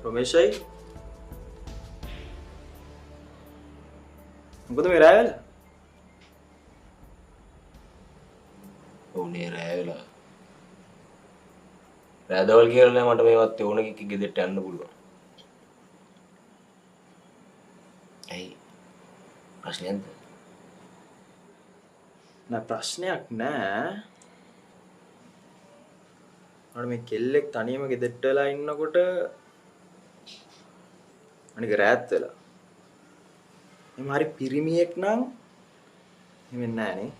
රොමේෂයි මොකද මේ රෑ වෙලා? ඕනේ රෑ වෙලා. රෑදවල් කියලා මට මේවත් ඕනකෙක් ගෙදරට යන්න පුළුවන්. ඇයි? ප්‍රශ්නයක්ද? නෑ ප්‍රශ්නයක් නෑ. මට මේ කෙල්ලෙක් තනියම ගෙදරට වෙලා ඉන්නකොට අනික රෑත් වෙලා. එහම හරි පිරිමියෙක් නම් එහෙම නෑ නේ.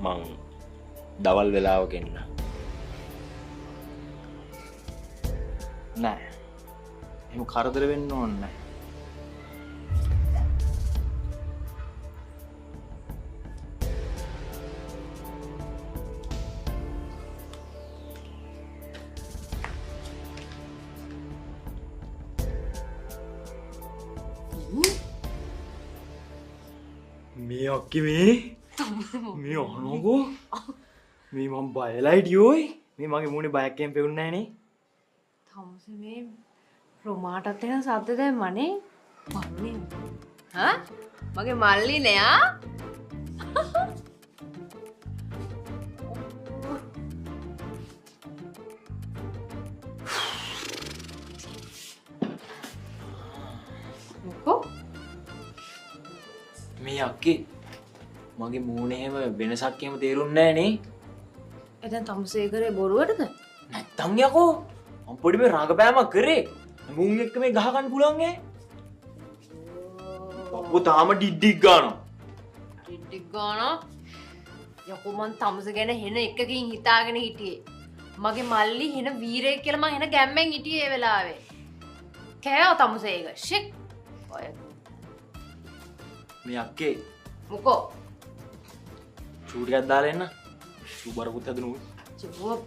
මං දවල් වෙලාවක එන්න. නෑ. එහෙම කරදර වෙන්න ඕනේ නෑ. මේ අක්කි මේ අනෝකෝ මේ මම බයලා හිටියෝයි. මේ මගේ මූණේ බයක් එහෙම පෙවුන්නේ නෑනේ. තමුස මේ රොමාටත් එන සද්ද දැම්මනේ. මල්ලි. හා? මගේ මල්ලි නෑ. මොකෝ? මේ අක්කේ මගේ මූණේ එහෙම වෙනසක් එහෙම තේරුන්නේ නෑනේ. එතෙන් තමුසේ කරේ බොරුවටද? නැත්තම් යකෝ මම පොඩි මේ රඟපෑමක් කරේ. මුන් එක්ක මේ ගහ ගන්න පුළුවන් ඈ. පප්පු තාම ඩිඩ්ඩික් ගන්නවා. ටිටික් ගාන යකෝ මං තමුස ගැන හෙන එකකින් හිතාගෙන හිටියේ. මගේ මල්ලි හෙන වීරයෙක් කියලා මං හෙන ගැම්මෙන් හිටියේ ඒ වෙලාවේ. කෑව තමුස ඒක. ෂික්. ඔය මේ අක්කේ මොකෝ? චූටියක් දාලා එන්න. චූ බර පුත් හදනු. චුව